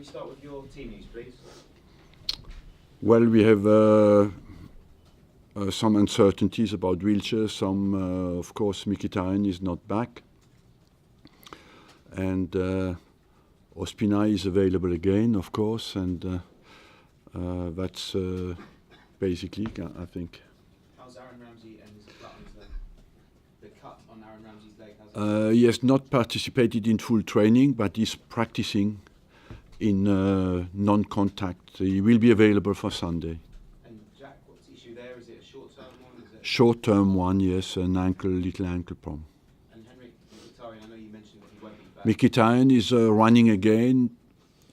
we start with your team news, please? Well, we have some uncertainties about Wilshere. Of course, Mkhitaryan is not back. And Ospina is available again, of course. And that's basically, I think. How's Aaron Ramsey and his cut on his leg? The cut on Aaron Ramsey's leg? He has not participated in full training, but he's practicing in non-contact. He will be available for Sunday. And Jack, what's the issue there? Is it a short-term one? Short-term one, yes, little ankle problem. And Henrik Mkhitaryan, I know you mentioned that he won't be back. Mkhitaryan is running again.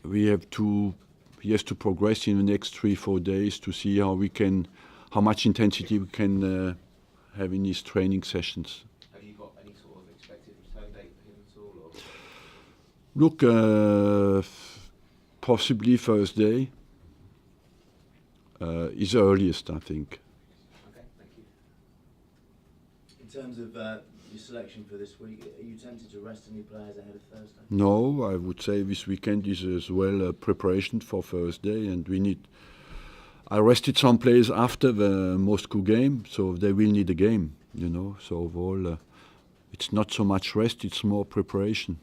He has to progress in the next 3-4 days to see how much intensity we can have in his training sessions. Have you got any sort of expected return date for him at all? Look, possibly Thursday is the earliest, I think. Okay, thank you. In terms of your selection for this week, are you tempted to rest any players ahead of Thursday? No, I would say this weekend is as well a preparation for Thursday, and I rested some players after the Moscow game, so they will need a game, So overall, it's not so much rest; it's more preparation.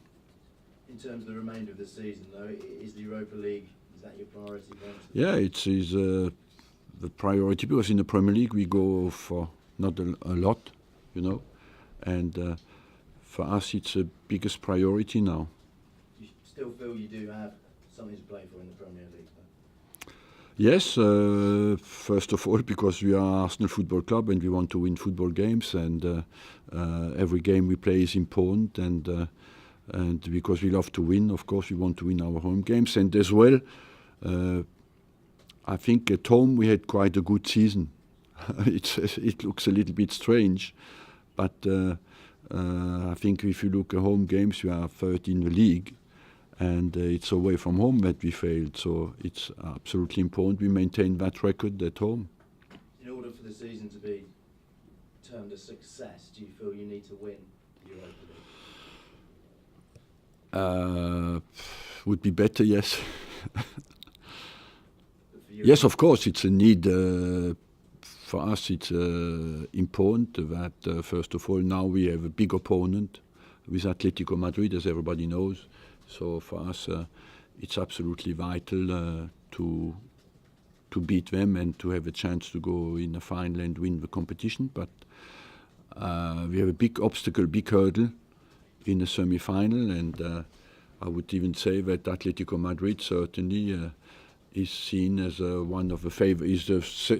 In terms of the remainder of the season, though, is the Europa League, is that your priority? Yeah, it is the priority, because in the Premier League we go for not a lot, and for us it's the biggest priority now. Do you still feel you do have something to play for in the Premier League, though? Yes, first of all because we are Arsenal Football Club and we want to win football games, and every game we play is important, and because we love to win, of course, we want to win our home games. And as well, I think at home we had quite a good season. It looks a little bit strange, but I think if you look at home games, we are third in the league, and it's away from home that we failed. So it's absolutely important we maintain that record at home. In order for the season to be termed a success, do you feel you need to win the Europa League? Would be better, yes. Yes, of course, it's a need. For us, it's important that, first of all, now we have a big opponent with Atletico Madrid, as everybody knows. So for us, it's absolutely vital to beat them and to have a chance to go in the final and win the competition. But we have a big obstacle, big hurdle in the semi-final, and I would even say that Atletico Madrid certainly is seen as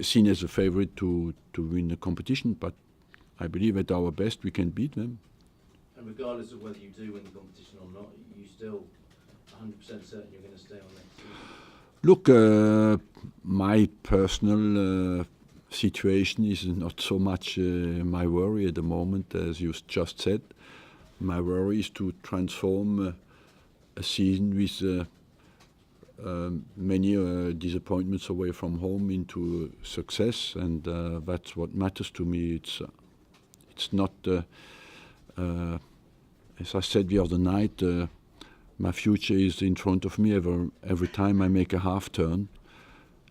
seen as a favorite to win the competition. But I believe at our best we can beat them. And regardless of whether you do win the competition or not, are you still 100% certain you're going to stay on next season? Look, my personal situation is not so much my worry at the moment, as you just said. My worry is to transform a season with many disappointments away from home into success, and that's what matters to me. It's not, as I said the other night, my future is in front of me every time I make a half turn.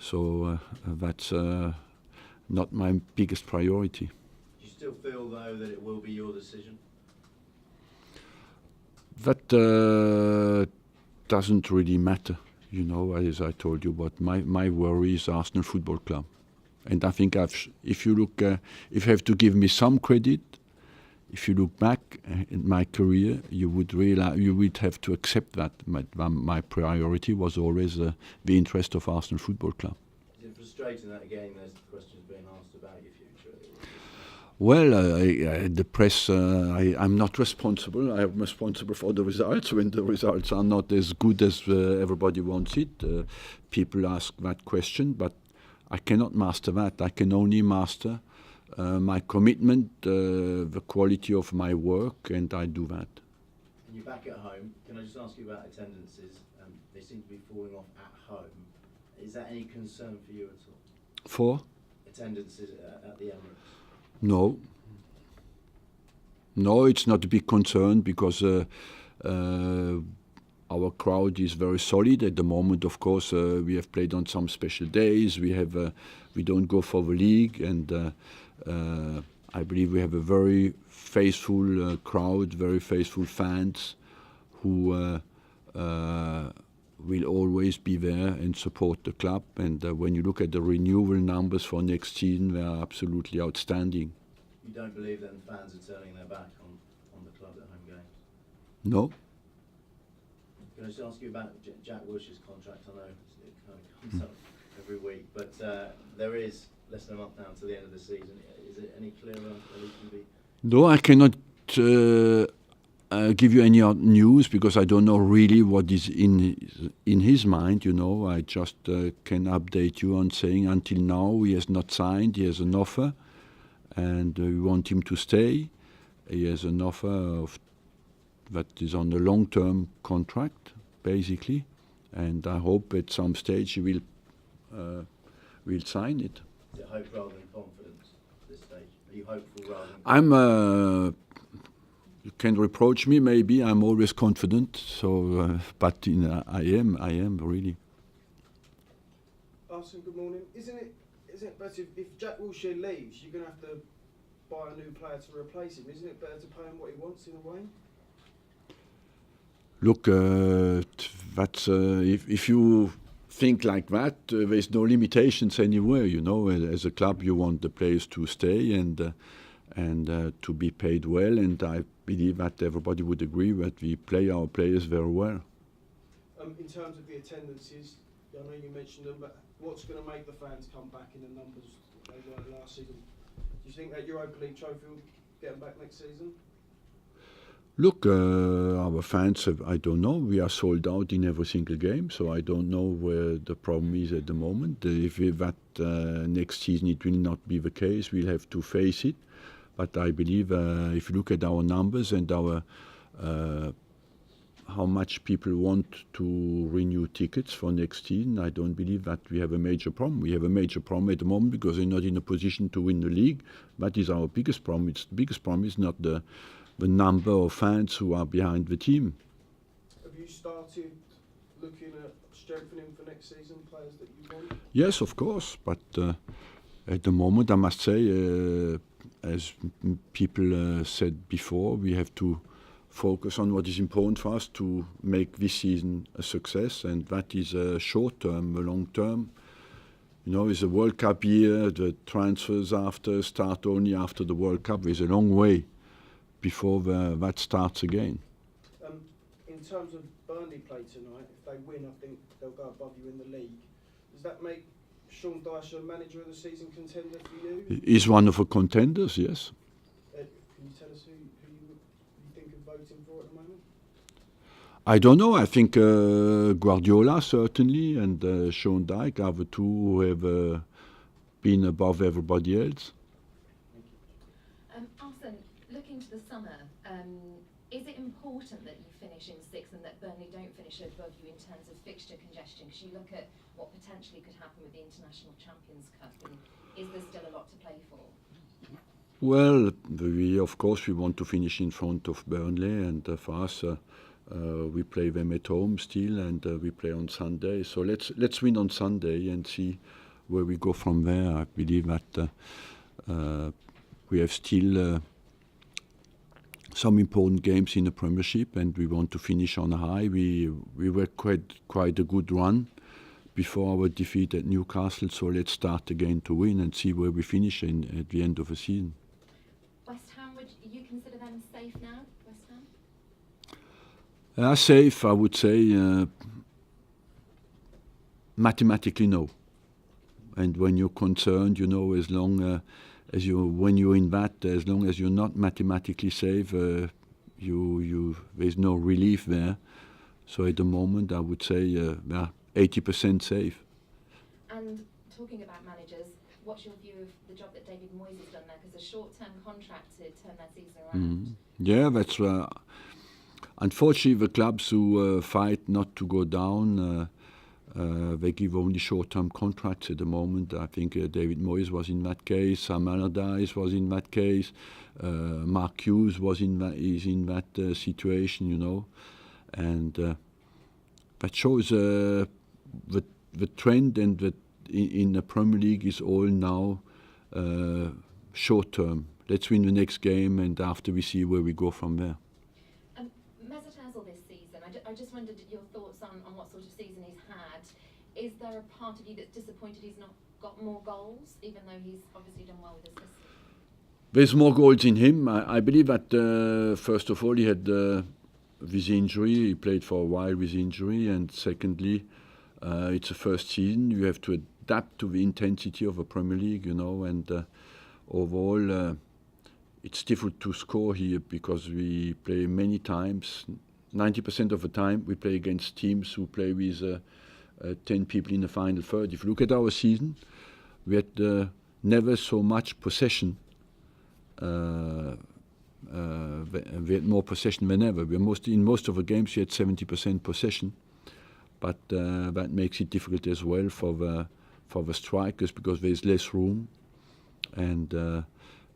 So that's not my biggest priority. Do you still feel, though, that it will be your decision? That doesn't really matter, as I told you. But my worry is Arsenal Football Club, and I think if you have to give me some credit, if you look back in my career, you would have to accept that my priority was always the interest of Arsenal Football Club. Is it frustrating that again there's questions being asked about your future? Well, the press, I'm not responsible. I'm responsible for the results. When the results are not as good as everybody wants it, people ask that question, but I cannot master that. I can only master my commitment, the quality of my work, and I do that. And you're back at home. Can I just ask you about attendances? They seem to be falling off at home. Is that any concern for you at all? For? Attendances at the Emirates? No. No, it's not a big concern because our crowd is very solid at the moment. Of course, we have played on some special days. We don't go for the league, and I believe we have a very faithful crowd, very faithful fans who will always be there and support the club. And when you look at the renewal numbers for next season, they are absolutely outstanding. You don't believe that the fans are turning their back on the club at home games? No. Can I just ask you about Jack Wilshere's contract? I know it kind of comes up every week, but there is less than a month now until the end of the season. Is it any clearer than it can be? No, I cannot give you any news because I don't know really what is in his mind. You know, I just can update you on saying until now he has not signed. He has an offer, and we want him to stay. He has an offer that is on a long-term contract, basically, and I hope at some stage he will sign it. Is it hope rather than confidence at this stage? Are you hopeful rather than you can reproach me, maybe. I'm always confident, so but I am really. Arsene, good morning. Isn't it better if Jack Wilshere leaves, you're going to have to buy a new player to replace him? Isn't it better to pay him what he wants in a way? Look, that's if you think like that, there's no limitations anywhere. You know, as a club, you want the players to stay and to be paid well. And I believe that everybody would agree that we play our players very well. In terms of the attendances, I know you mentioned them, but what's going to make the fans come back in the numbers they were last season? Do you think that Europa League trophy will get them back next season? Look, our fans, I don't know. We are sold out in every single game, so I don't know where the problem is at the moment. If next season it will not be the case, we'll have to face it. But I believe if you look at our numbers and our how much people want to renew tickets for next season, I don't believe that we have a major problem. We have a major problem at the moment because we're not in a position to win the league. That is our biggest problem. The biggest problem is not the number of fans who are behind the team. Have you started looking at strengthening for next season, players that you want? Yes, of course, but at the moment I must say, as people said before, we have to focus on what is important for us to make this season a success, and that is short term. Long term, you know, it's a World Cup year. The transfers start only after the World Cup. There's a long way before that starts again. In terms of Burnley play tonight, if they win, I think they'll go above you in the league. Does that make Sean Dyche a manager of the season contender for you? He's one of the contenders, yes. Can you tell us who you think of voting for at the moment? I don't know. I think Guardiola certainly and Sean Dyche are the two who have been above everybody else. Arsene, looking to the summer, is it important that you finish in sixth and that Burnley don't finish above you in terms of fixture congestion? Because you look at what potentially could happen with the International Champions Cup, and is there still a lot to play for? Well, of course we want to finish in front of Burnley, and for us we play them at home still, and we play on Sunday. So let's win on Sunday and see where we go from there. I believe that we have still some important games in the Premiership, and we want to finish on a high. We were quite a good run before our defeat at Newcastle, so let's start again to win and see where we finish at the end of the season. West Ham, would you consider them safe now, West Ham? Safe, I would say, mathematically no. And when you're concerned, you know, as long when you're in that, as long as you're not mathematically safe, there's no relief there. So at the moment, I would say 80% safe. And talking about managers, what's your view of the job that David Moyes has done there? Because a short-term contract to turn their season around. Yeah, that's unfortunately the clubs who fight not to go down. They give only short-term contracts at the moment. I think David Moyes was in that case. Sam Allardyce was in that case. Mark Hughes is in that situation, you know. And that shows the trend, and that in the Premier League is all now short term. Let's win the next game, and after we see where we go from there. Mesut Ozil this season, I just wondered your thoughts on what sort of season he's had. Is there a part of you that's disappointed he's not got more goals, even though he's obviously done well with his system? There's more goals in him. I believe that first of all he had this injury. He played for a while with injury, and secondly, it's the first season. You have to adapt to the intensity of a Premier League, you know, and overall it's difficult to score here because we play many times. 90% of the time we play against teams who play with 10 people in the final third. If you look at our season, we had never so much possession. We had more possession than ever. In most of the games we had 70% possession, but that makes it difficult as well for the strikers because there's less room, and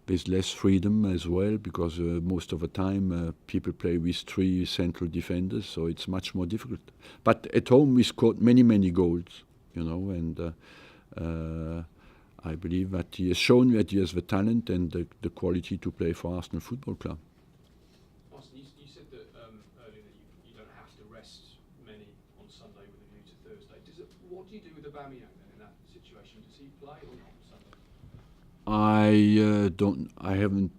there's less freedom as well because most of the time people play with 3 central defenders, so it's much more difficult. But at home we scored many goals, you know, and I believe that he has shown that he has the talent and the quality to play for Arsenal Football Club. Arsene, you said that earlier that you don't have to rest many on Sunday with a view to Thursday. What do you do with Aubameyang then in that situation? Does he play or not on Sunday? I haven't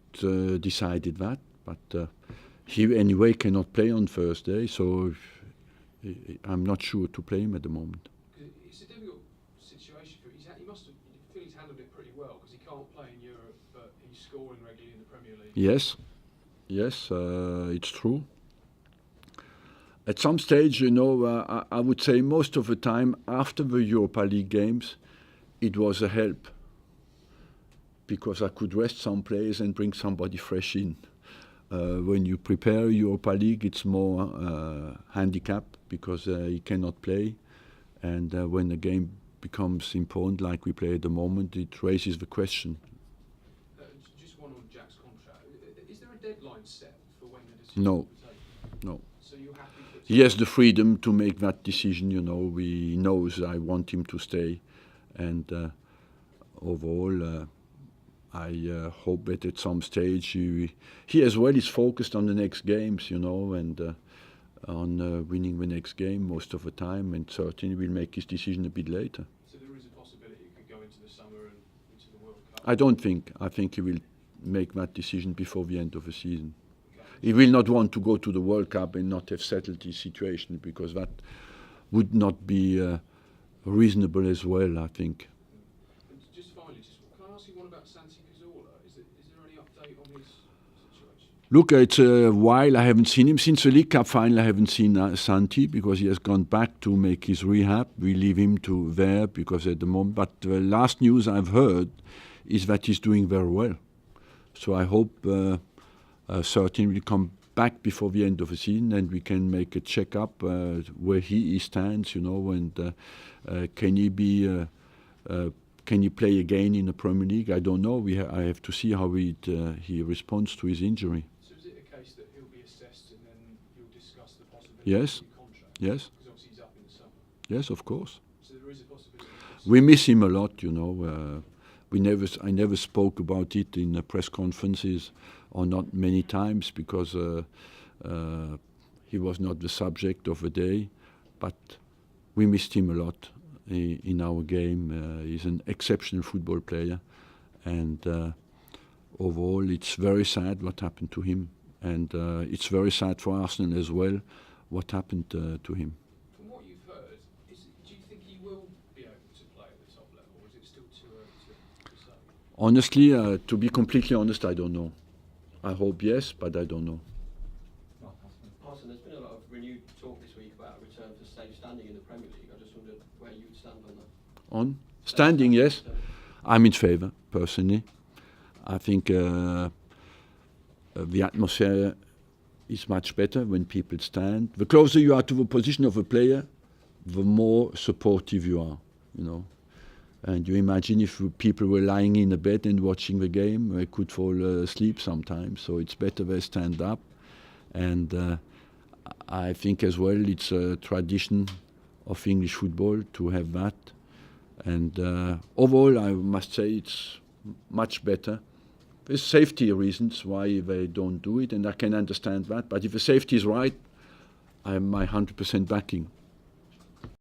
decided that, but he anyway cannot play on Thursday, so I'm not sure to play him at the moment. It's a difficult situation for him. He must have feel he's handled it pretty well because he can't play in Europe, but he's scoring regularly in the Premier League. Yes, it's true. At some stage, you know, I would say most of the time after the Europa League games, it was a help because I could rest some players and bring somebody fresh in. When you prepare Europa League, it's more handicap because he cannot play, and when the game becomes important like we play at the moment, it raises the question. Just one on Jack's contract. Is there a deadline set for when the decision No. will be taken? No. So you're happy that He has the freedom to make that decision, you know. He knows I want him to stay, and overall I hope that at some stage he as well is focused on the next games, you know, and on winning the next game most of the time, and certainly will make his decision a bit later. So there is a possibility it could go into the summer and into the World Cup? I don't think. I think he will make that decision before the end of the season. He will not want to go to the World Cup and not have settled his situation, because that would not be reasonable as well, I think. And just finally, can I ask you one about Santi Cazorla? Is there any update on his situation? Look, it's a while I haven't seen him. Since the League Cup final I haven't seen Santi because he has gone back to make his rehab. We leave him to there because at the moment, but the last news I've heard is that he's doing very well. So I hope certainly will come back before the end of the season and we can make a check-up where he stands, you know, and can he play again in the Premier League? I don't know. I have to see how he responds to his injury. So is it a case that he'll be assessed and then you'll discuss the possibility Yes. of a contract? Yes, Because obviously he's up in the summer. yes, of course. So there is a possibility. We miss him a lot, you know. I never spoke about it in press conferences or not many times because he was not the subject of the day. But we missed him a lot in our game. He's an exceptional football player, and overall it's very sad what happened to him, and it's very sad for Arsenal as well what happened to him. From what you've heard, do you think he will be able to play at the top level, or is it still too early to say? Honestly, to be completely honest, I don't know. I hope yes, but I don't know. Arsene, there's been a lot of renewed talk this week about a return for safe standing in the Premier League. I just wondered where you would stand on that. On standing, yes, I'm in favour personally. I think the atmosphere is much better when people stand. The closer you are to the position of a player, the more supportive you are, you know. And you imagine if people were lying in a bed and watching the game, they could fall asleep sometimes. So it's better they stand up. And I think as well it's a tradition of English football to have that. And overall, I must say it's much better. There's safety reasons why they don't do it, and I can understand that. But if the safety is right, I'm my 100% backing.